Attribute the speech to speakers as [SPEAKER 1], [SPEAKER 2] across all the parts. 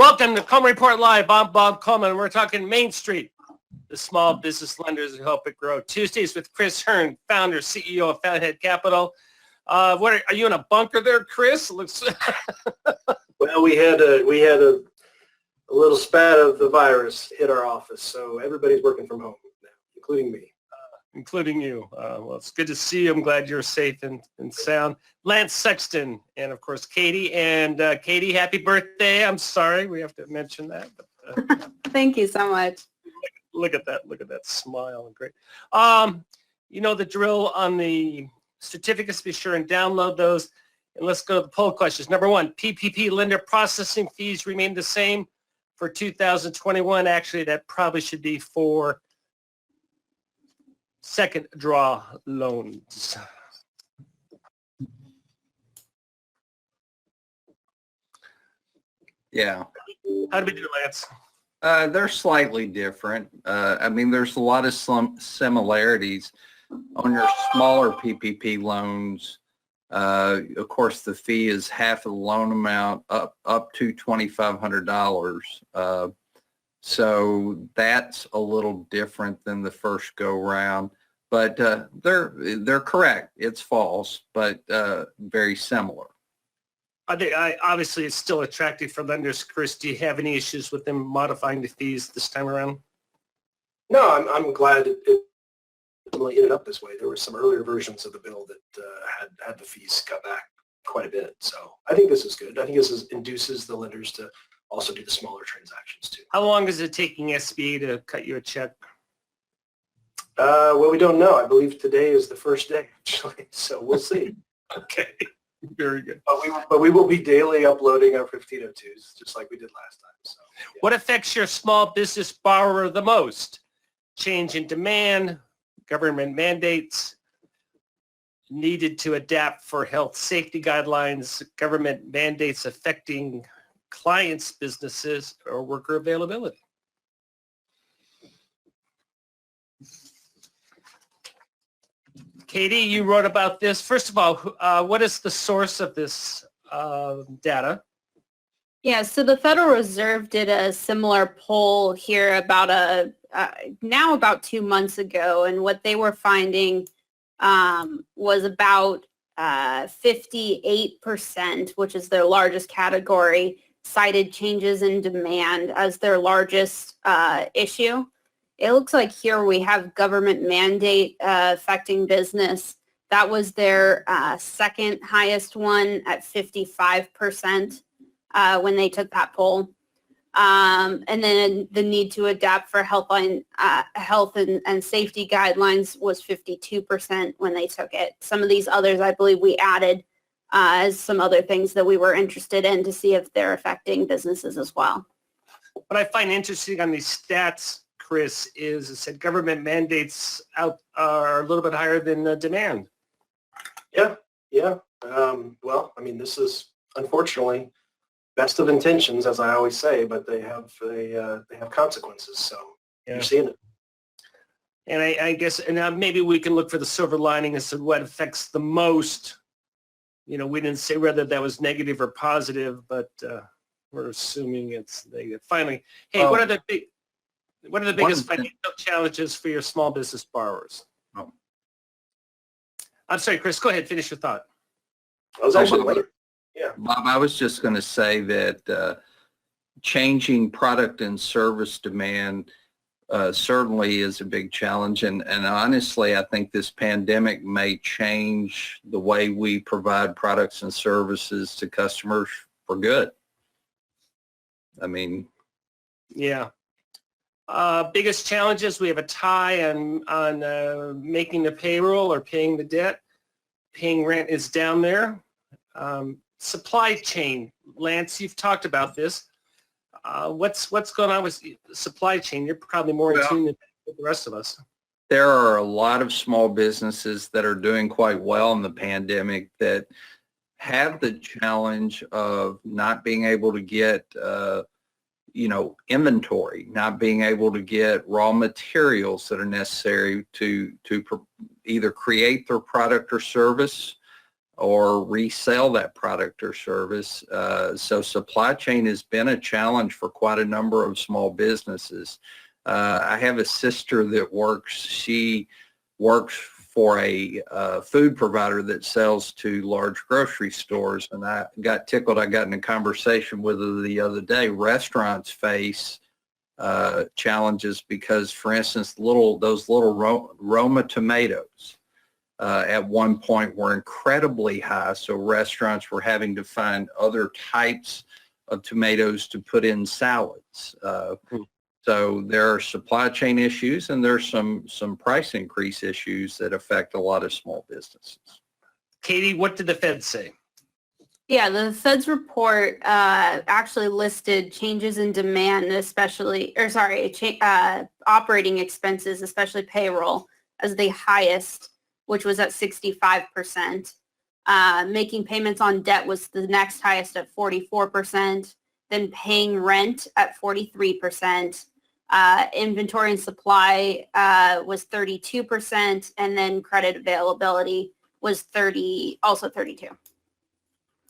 [SPEAKER 1] Welcome to Coleman Report Live. I'm Bob Coleman. We're talking Main Street, the small business lenders who help it grow. Tuesdays with Chris Hearn, founder, CEO of Fountainhead Capital. What are you in a bunker there, Chris? Looks.
[SPEAKER 2] Well, we had a little spat of the virus hit our office, so everybody's working from home now, including me.
[SPEAKER 1] Including you. Well, it's good to see you. I'm glad you're safe and sound. Lance Sexton and, of course, Katie. And Katie, happy birthday. I'm sorry. We have to mention that. But,
[SPEAKER 3] Thank you so much.
[SPEAKER 1] Look at that. Look at that smile. Great. You know the drill on the certificates. Be sure and download those. And let's go to the poll questions. Number one, PPP lender processing fees remain the same for 2021. Actually, that probably should be for second draw loans.
[SPEAKER 4] Yeah.
[SPEAKER 1] How do we do, Lance?
[SPEAKER 4] They're slightly different. I mean, there's a lot of similarities on your smaller PPP loans. Of course, the fee is half of the loan amount up to $2,500. So that's a little different than the first go round, but they're correct. It's false, but very similar.
[SPEAKER 1] Obviously, it's still attractive for lenders. Chris, do you have any issues with them modifying the fees this time around?
[SPEAKER 2] No, I'm glad it ended up this way. There were some earlier versions of the bill that had the fees cut back quite a bit. So I think this is good. I think this induces the lenders to also do the smaller transactions too.
[SPEAKER 1] How long is it taking SBA to cut you a check?
[SPEAKER 2] Well, we don't know. I believe today is the first day, actually. So we'll see.
[SPEAKER 1] Okay, very good.
[SPEAKER 2] But we will be daily uploading our 1502s, just like we did last time. So, yeah.
[SPEAKER 1] What affects your small business borrower the most? Change in demand, government mandates, needed to adapt for health safety guidelines, government mandates affecting clients' businesses, or worker availability. Katie, you wrote about this. First of all, what is the source of this data?
[SPEAKER 3] Yeah, so the Federal Reserve did a similar poll here about now about 2 months ago, and what they were finding was about 58%, which is their largest category, cited changes in demand as their largest issue. It looks like here we have government mandate affecting business. That was their second highest one at 55% when they took that poll. And then the need to adapt for health and safety guidelines was 52% when they took it. Some of these others, I believe we added as some other things that we were interested in to see if they're affecting businesses as well.
[SPEAKER 1] What I find interesting on these stats, Chris, is it said government mandates are a little bit higher than demand.
[SPEAKER 2] Yeah. Well, I mean, this is unfortunately best of intentions, as I always say, but they have consequences. So yeah. You're seeing it.
[SPEAKER 1] And I guess, and maybe we can look for the silver lining as to what affects the most. You know, we didn't say whether that was negative or positive, but we're assuming it's negative. Finally, hey, what are the biggest financial challenges for your small business borrowers?
[SPEAKER 4] Oh.
[SPEAKER 1] I'm sorry, Chris, go ahead, finish your thought.
[SPEAKER 2] I was actually waiting. Yeah.
[SPEAKER 4] Bob, I was just going to say that changing product and service demand certainly is a big challenge. And honestly, I think this pandemic may change the way we provide products and services to customers for good. I mean.
[SPEAKER 1] Yeah. Biggest challenges, we have a tie on making the payroll or paying the debt. Paying rent is down there. Supply chain, Lance, you've talked about this. What's going on with supply chain? You're probably more in tune than the rest of us.
[SPEAKER 4] There are a lot of small businesses that are doing quite well in the pandemic that have the challenge of not being able to get inventory, not being able to get raw materials that are necessary to either create their product or service, or resell that product or service. So supply chain has been a challenge for quite a number of small businesses. I have a sister that she works for a food provider that sells to large grocery stores, and I got tickled. I got in a conversation with her the other day. Restaurants face challenges because, for instance, those little Roma tomatoes at one point were incredibly high, so restaurants were having to find other types of tomatoes to put in salads. So there are supply chain issues, and there's some price increase issues that affect a lot of small businesses.
[SPEAKER 1] Katie, what did the Fed say?
[SPEAKER 3] Yeah, the Fed's report actually listed changes in demand, operating expenses, especially payroll, as the highest, which was at 65%. Making payments on debt was the next highest at 44%. Then paying rent at 43%. Inventory and supply was 32%, and then credit availability was 32.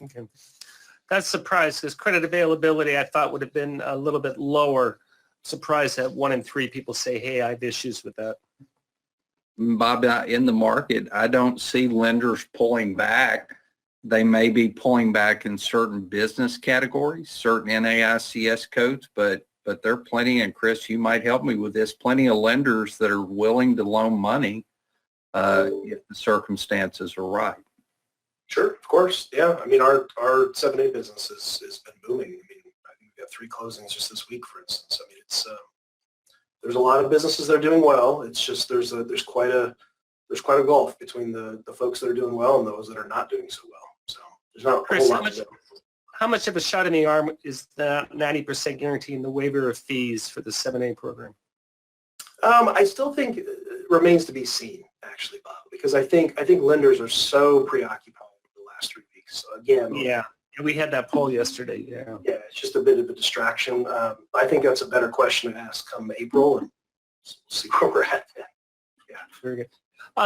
[SPEAKER 1] Okay. That's surprised because credit availability I thought would have been a little bit lower. Surprised that 1 in 3 people say, hey, I have issues with that.
[SPEAKER 4] Bob, in the market, I don't see lenders pulling back. They may be pulling back in certain business categories, certain NAICS codes, but there are plenty, and Chris, you might help me with this, plenty of lenders that are willing to loan money if the circumstances are right.
[SPEAKER 2] Sure, of course. Yeah, I mean, our 7(a) business has been booming. I mean, I think we got 3 closings just this week, for instance. I mean, it's there's a lot of businesses that are doing well. It's just there's quite a gulf between the folks that are doing well and those that are not doing so well. So there's not a whole lot.
[SPEAKER 1] How much of a shot in the arm is the 90% guarantee and the waiver of fees for the 7(a) program?
[SPEAKER 2] I still think it remains to be seen, actually, Bob, because I think lenders are so preoccupied with the last 3 weeks. So again,
[SPEAKER 1] Yeah, we had that poll yesterday. Yeah,
[SPEAKER 2] it's just a bit of a distraction. I think that's a better question to ask come April, and we'll see where we're at then. Yeah,
[SPEAKER 1] very good.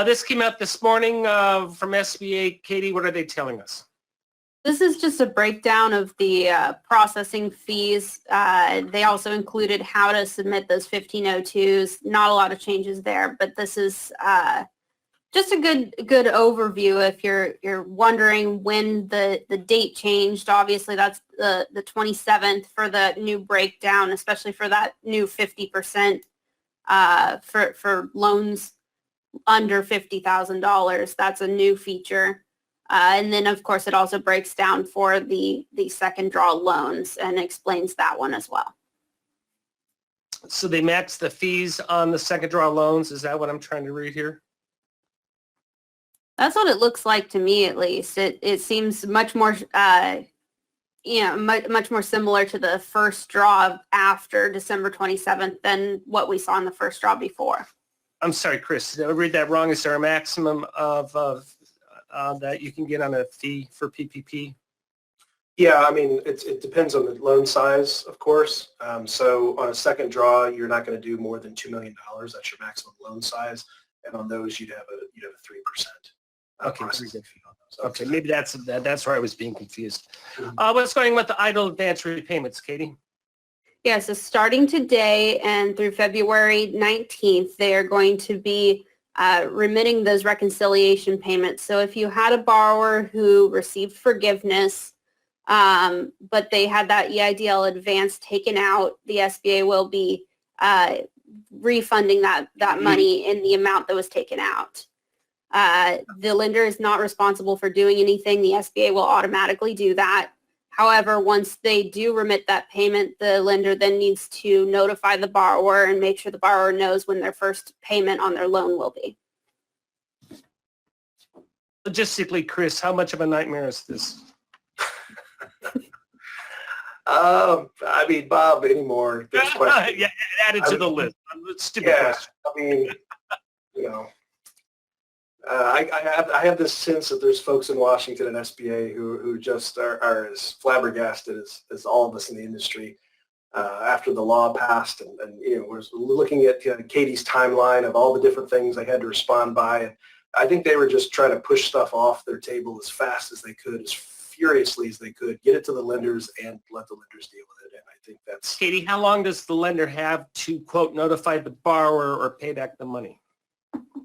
[SPEAKER 1] This came out this morning from SBA. Katie, what are they telling us?
[SPEAKER 3] This is just a breakdown of the processing fees. They also included how to submit those 1502s. Not a lot of changes there, but this is just a good overview if you're wondering when the date changed. Obviously, that's the 27th for the new breakdown, especially for that new 50% for loans under $50,000. That's a new feature. And then, of course, it also breaks down for the second draw loans and explains that one as well.
[SPEAKER 1] So they match the fees on the second draw loans. Is that what I'm trying to read here?
[SPEAKER 3] That's what it looks like to me, at least. It seems much more, much more similar to the first draw after December 27th than what we saw in the first draw before.
[SPEAKER 1] I'm sorry, Chris, did I read that wrong? Is there a maximum of that you can get on a fee for PPP?
[SPEAKER 2] Yeah, I mean, it depends on the loan size, of course. So on a second draw, you're not going to do more than $2 million. That's your maximum loan size, and on those, you'd have a 3%. Processing fee on those.
[SPEAKER 1] Okay, maybe that's where I was being confused. What's going on with the idle advance repayments, Katie?
[SPEAKER 3] Yeah, so starting today and through February 19th, they are going to be remitting those reconciliation payments. So if you had a borrower who received forgiveness, but they had that EIDL advance taken out, the SBA will be refunding that money in the amount that was taken out. The lender is not responsible for doing anything. The SBA will automatically do that. However, once they do remit that payment, the lender then needs to notify the borrower and make sure the borrower knows when their first payment on their loan will be.
[SPEAKER 1] Logistically, Chris, how much of a nightmare is this?
[SPEAKER 2] I mean, Bob, anymore. This question.
[SPEAKER 1] Yeah, add it to the list. Stupid
[SPEAKER 2] Yeah,
[SPEAKER 1] question.
[SPEAKER 2] I mean, I have this sense that there's folks in Washington and SBA who just are as flabbergasted as all of us in the industry after the law passed, and we're looking at Katie's timeline of all the different things I had to respond by, and I think they were just trying to push stuff off their table as fast as they could, as furiously as they could, get it to the lenders and let the lenders deal with it. And I think that's...
[SPEAKER 1] Katie, how long does the lender have to, quote, notify the borrower or pay back the money?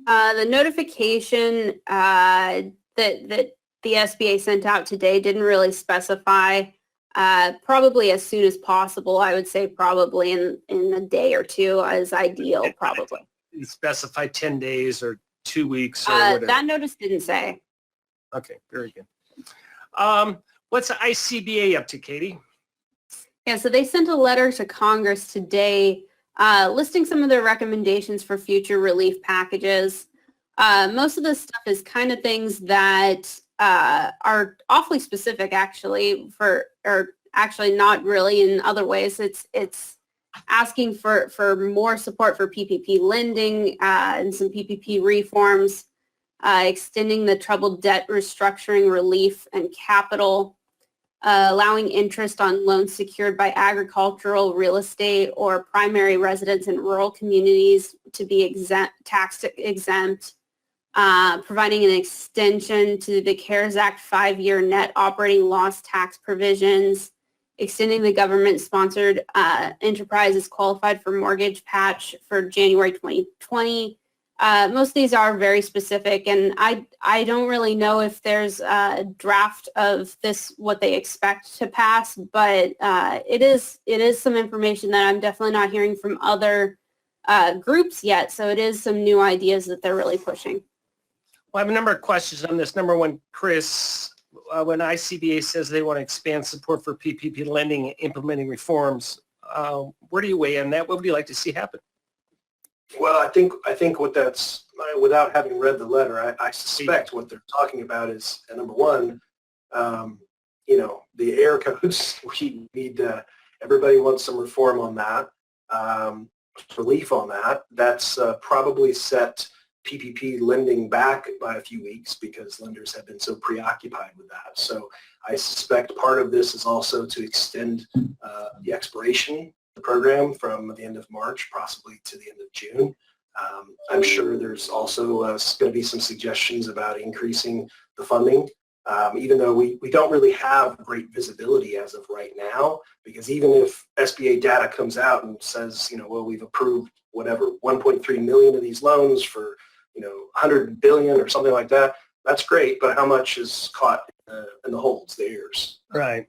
[SPEAKER 3] The notification that the SBA sent out today didn't really specify. Probably as soon as possible. I would say probably in a day or two is ideal, probably.
[SPEAKER 1] You specify 10 days or 2 weeks or whatever.
[SPEAKER 3] That notice didn't say.
[SPEAKER 1] Okay, very good. What's the ICBA up to, Katie?
[SPEAKER 3] Yeah, so they sent a letter to Congress today listing some of their recommendations for future relief packages. Most of this stuff is kind of things that are awfully specific, actually, or actually not really in other ways. It's asking for more support for PPP lending and some PPP reforms, extending the troubled debt restructuring relief and capital, allowing interest on loans secured by agricultural, real estate, or primary residence in rural communities to be tax exempt, providing an extension to the CARES Act 5-year net operating loss tax provisions, extending the government-sponsored enterprises qualified for mortgage patch for January 2020. Most of these are very specific, and I don't really know if there's a draft of this, what they expect to pass, but it is some information that I'm definitely not hearing from other groups yet, so it is some new ideas that they're really pushing.
[SPEAKER 1] Well, I have a number of questions on this. Number one, Chris, when ICBA says they want to expand support for PPP lending and implementing reforms, where do you weigh in that? What would you like to see happen?
[SPEAKER 2] Well, I think what that's, without having read the letter, I suspect what they're talking about is, number one, the air codes. We need, everybody wants some reform on that, relief on that. That's probably set PPP lending back by a few weeks because lenders have been so preoccupied with that. So I suspect part of this is also to extend the expiration of the program from the end of March, possibly to the end of June. I'm sure there's also going to be some suggestions about increasing the funding, even though we don't really have great visibility as of right now, because even if SBA data comes out and says, well, we've approved whatever, 1.3 million of these loans for 100 billion or something like that. That's great, but how much is caught in the holds, the errors?
[SPEAKER 1] Right.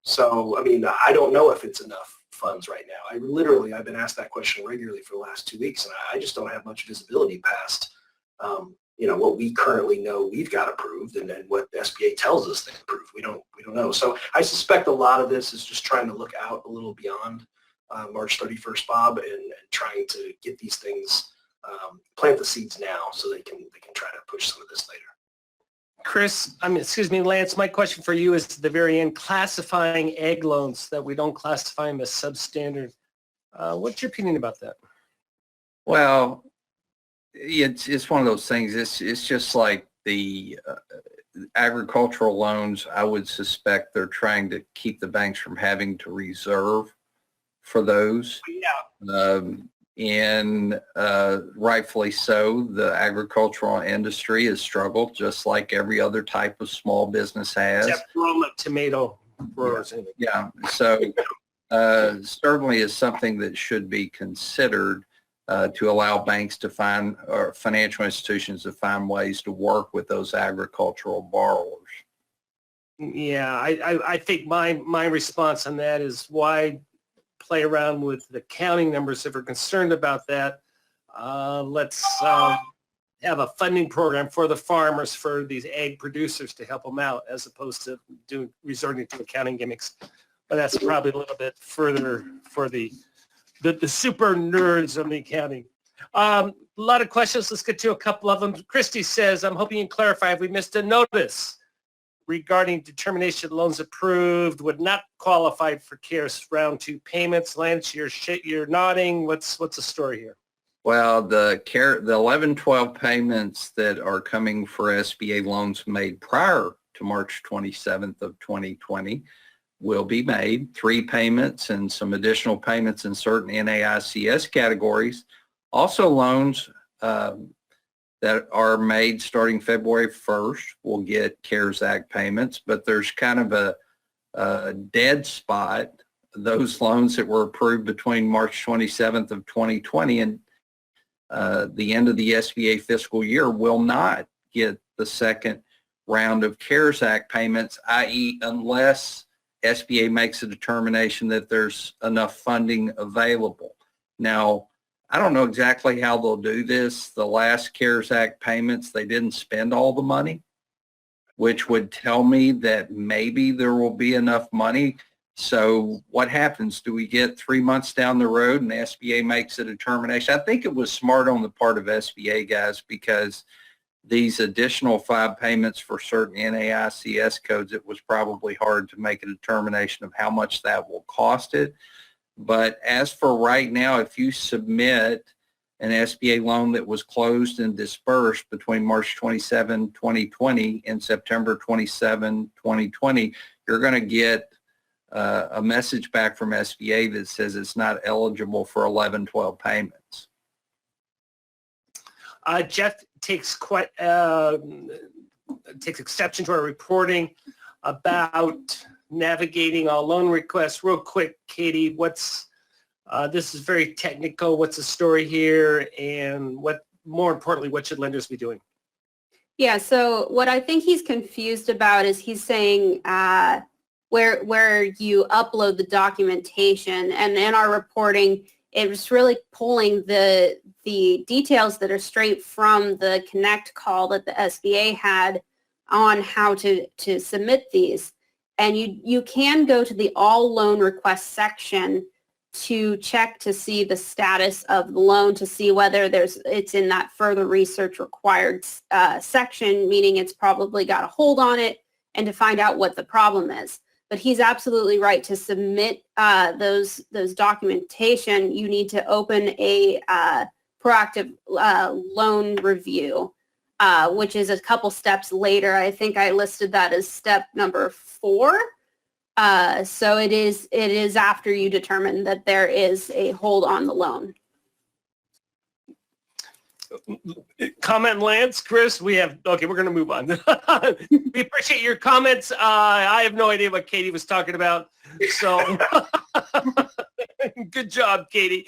[SPEAKER 2] So, I mean, I don't know if it's enough funds right now. I've been asked that question regularly for the last 2 weeks, and I just don't have much visibility past, what we currently know we've got approved, and then what the SBA tells us they approved. We don't know. So I suspect a lot of this is just trying to look out a little beyond March 31st, Bob, and trying to get these things. Plant the seeds now so they can try to push some of this later.
[SPEAKER 1] Chris, Lance, my question for you is at the very end, classifying ag loans that we don't classify them as substandard. What's your opinion about that?
[SPEAKER 4] Well, it's one of those things. It's just like the agricultural loans. I would suspect they're trying to keep the banks from having to reserve for those.
[SPEAKER 1] Yeah.
[SPEAKER 4] And rightfully so, the agricultural industry has struggled just like every other type of small business has.
[SPEAKER 1] Except Roma tomato growers.
[SPEAKER 4] Yeah, so certainly is something that should be considered to allow banks to find, or financial institutions to find ways to work with those agricultural borrowers.
[SPEAKER 1] Yeah, I think my response on that is why play around with the counting numbers if we're concerned about that. Let's have a funding program for the farmers, for these ag producers to help them out, as opposed to resorting to accounting gimmicks. But that's probably a little bit further for the super nerds on the accounting. A lot of questions. Let's get to a couple of them. Christy says, I'm hoping you can clarify if we missed a notice regarding determination loans approved would not qualify for CARES round 2 payments. Lance, you're nodding. What's the story here?
[SPEAKER 4] Well, the 11-12 payments that are coming for SBA loans made prior to March 27th of 2020 will be made. 3 payments and some additional payments in certain NAICS categories. Also loans that that are made starting February 1st will get CARES Act payments, but there's kind of a dead spot. Those loans that were approved between March 27th of 2020 and the end of the SBA fiscal year will not get the second round of CARES Act payments, i.e. unless SBA makes a determination that there's enough funding available. Now, I don't know exactly how they'll do this. The last CARES Act payments, they didn't spend all the money, which would tell me that maybe there will be enough money. So what happens? Do we get 3 months down the road and the SBA makes a determination? I think it was smart on the part of SBA guys, because these additional 5 payments for certain NAICS codes, it was probably hard to make a determination of how much that will cost it. But as for right now, if you submit an SBA loan that was closed and dispersed between March 27, 2020 and September 27, 2020, you're going to get a message back from SBA that says it's not eligible for 11, 12 payments.
[SPEAKER 1] Jeff takes takes exception to our reporting about navigating all loan requests. Real quick, Katie, this is very technical. What's the story here, and more importantly, what should lenders be doing?
[SPEAKER 3] Yeah, so what I think he's confused about is he's saying where you upload the documentation, and in our reporting, it was really pulling the details that are straight from the Connect call that the SBA had on how to submit these. And you can go to the all loan request section to check to see the status of the loan, to see whether it's in that further research required section, meaning it's probably got a hold on it, and to find out what the problem is. But he's absolutely right. To submit those documentation, you need to open a proactive loan review, which is a couple steps later. I think I listed that as step number 4. So it is after you determine that there is a hold on the loan.
[SPEAKER 1] Comment, Lance, Chris, okay, we're going to move on. We appreciate your comments. I have no idea what Katie was talking about. So good job, Katie.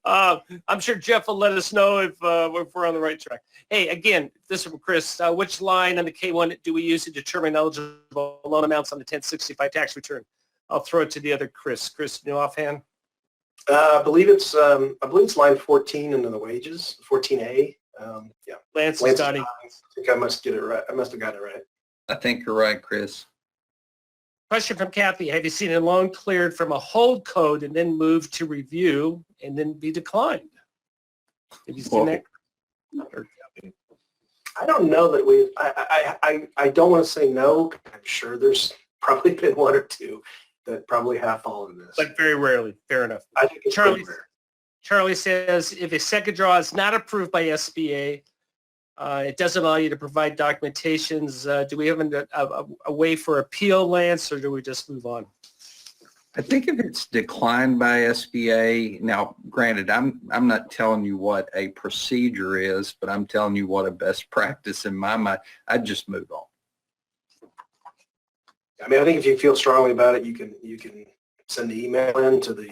[SPEAKER 1] I'm sure Jeff will let us know if we're on the right track. Hey, again, this is from Chris. Which line on the K1 do we use to determine eligible loan amounts on the 1065 tax return? I'll throw it to the other Chris. Chris, new offhand?
[SPEAKER 2] I believe it's line 14 into the wages, 14A. Yeah.
[SPEAKER 1] Lance is nodding.
[SPEAKER 2] I think I must get it right. I must have gotten it right.
[SPEAKER 4] I think you're right, Chris.
[SPEAKER 1] Question from Kathy. Have you seen a loan cleared from a hold code and then moved to review and then be declined? Have you seen that?
[SPEAKER 2] I don't know that we. I don't want to say no. I'm sure there's probably been 1 or 2 that probably have followed this.
[SPEAKER 1] But very rarely. Fair enough.
[SPEAKER 2] I think it's
[SPEAKER 1] Charlie,
[SPEAKER 2] pretty rare.
[SPEAKER 1] Charlie says, if a second draw is not approved by SBA, it doesn't allow you to provide documentations. Do we have a way for appeal, Lance, or do we just move on?
[SPEAKER 4] I think if it's declined by SBA, now granted, I'm not telling you what a procedure is, but I'm telling you what a best practice in my mind, I'd just move on.
[SPEAKER 2] I mean, I think if you feel strongly about it, you can send the email in to the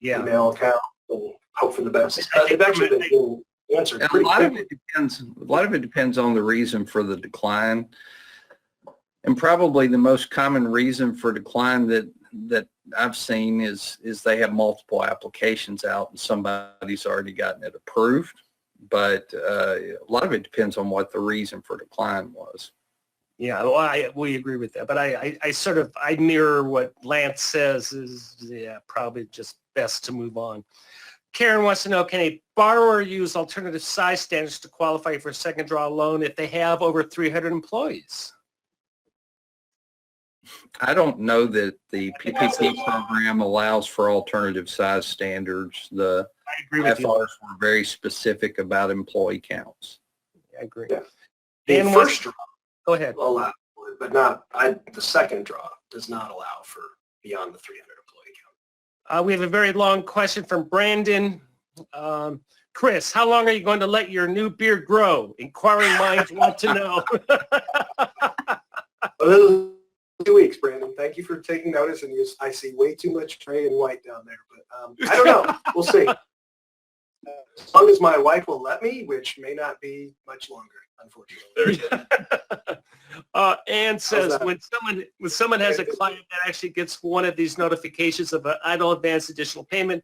[SPEAKER 2] email account and hope for the best. They've actually been answered pretty quickly.
[SPEAKER 4] A lot of it depends on the reason for the decline. And probably the most common reason for decline that I've seen is they have multiple applications out and somebody's already gotten it approved. But a lot of it depends on what the reason for decline was.
[SPEAKER 1] Yeah, well, we agree with that. But I mirror what Lance says is, probably just best to move on. Karen wants to know, can a borrower use alternative size standards to qualify for a second draw loan if they have over 300 employees?
[SPEAKER 4] I don't know that the PPP program allows for alternative size standards. The
[SPEAKER 1] I agree with
[SPEAKER 4] FRs
[SPEAKER 1] you.
[SPEAKER 4] were very specific about employee counts.
[SPEAKER 1] I agree.
[SPEAKER 2] Yeah.
[SPEAKER 1] Dan
[SPEAKER 2] The
[SPEAKER 1] wants-
[SPEAKER 2] first draw
[SPEAKER 1] Go ahead.
[SPEAKER 2] will allow for it, but the second draw does not allow for beyond the 300 employee count.
[SPEAKER 1] We have a very long question from Brandon. Chris, how long are you going to let your new beard grow? Inquiring minds want to know.
[SPEAKER 2] Well, 2 weeks, Brandon. Thank you for taking notice. And I see way too much gray and white down there, but I don't know. We'll see. As long as my wife will let me, which may not be much longer, unfortunately.
[SPEAKER 1] Ann says when someone has a client that actually gets one of these notifications of an idle advance additional payment,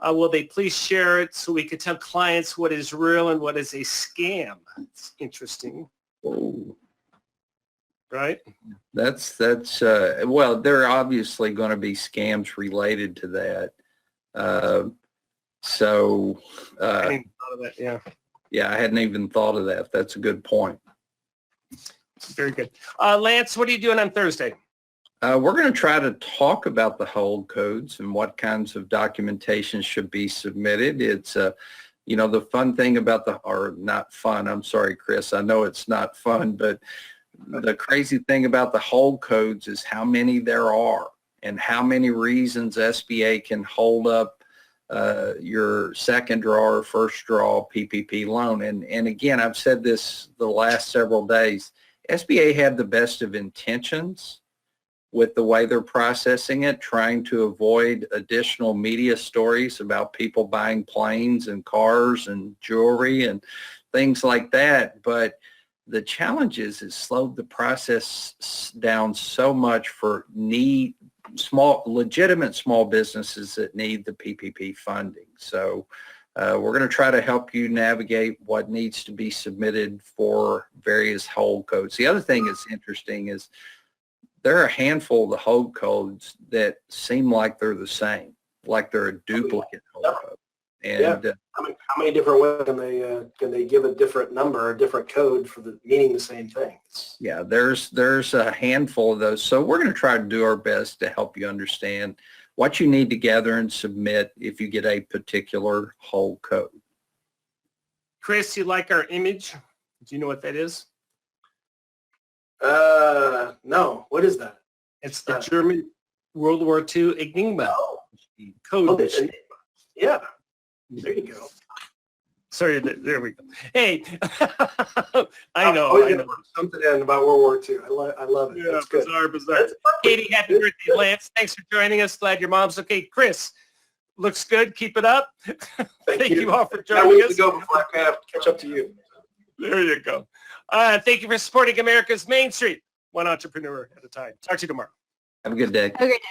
[SPEAKER 1] will they please share it so we can tell clients what is real and what is a scam? It's interesting.
[SPEAKER 4] Oh.
[SPEAKER 1] Right?
[SPEAKER 4] That's well, there are obviously going to be scams related to that.
[SPEAKER 1] I hadn't thought of that. Yeah.
[SPEAKER 4] Yeah, I hadn't even thought of that. That's a good point.
[SPEAKER 1] Very good. Lance, what are you doing on Thursday?
[SPEAKER 4] We're going to try to talk about the hold codes and what kinds of documentation should be submitted. It's, the fun thing about or not fun, I'm sorry, Chris, I know it's not fun, but the crazy thing about the hold codes is how many there are and how many reasons SBA can hold up your second draw or first draw PPP loan. And again, I've said this the last several days, SBA had the best of intentions with the way they're processing it, trying to avoid additional media stories about people buying planes and cars and jewelry and things like that. But the challenge is it slowed the process down so much for legitimate small businesses that need the PPP funding. So we're going to try to help you navigate what needs to be submitted for various hold codes. The other thing that's interesting is there are a handful of the hold codes that seem like they're the same, like they're a duplicate hold code. And
[SPEAKER 2] how many different ways can they give a different number or a different code for meaning the same thing?
[SPEAKER 4] Yeah, there's a handful of those. So we're going to try to do our best to help you understand what you need to gather and submit if you get a particular hold code.
[SPEAKER 1] Chris, you like our image? Do you know what that is?
[SPEAKER 2] No. What is that?
[SPEAKER 1] It's the German World War II Enigma code.
[SPEAKER 2] Oh, Enigma. Yeah. There you go.
[SPEAKER 1] Sorry, there we go. Hey, I know.
[SPEAKER 2] Something in about World War II. I love it.
[SPEAKER 1] Yeah,
[SPEAKER 2] that's good.
[SPEAKER 1] Bizarre. Katie, happy birthday, Lance. Thanks for joining us. Glad your mom's okay. Chris, looks good. Keep it up. Thank you all for joining us.
[SPEAKER 2] To go before I have to catch up to you.
[SPEAKER 1] There you go. Thank you for supporting America's Main Street, one entrepreneur at a time. Talk to you tomorrow.
[SPEAKER 4] Have a good day.
[SPEAKER 3] Have a great day.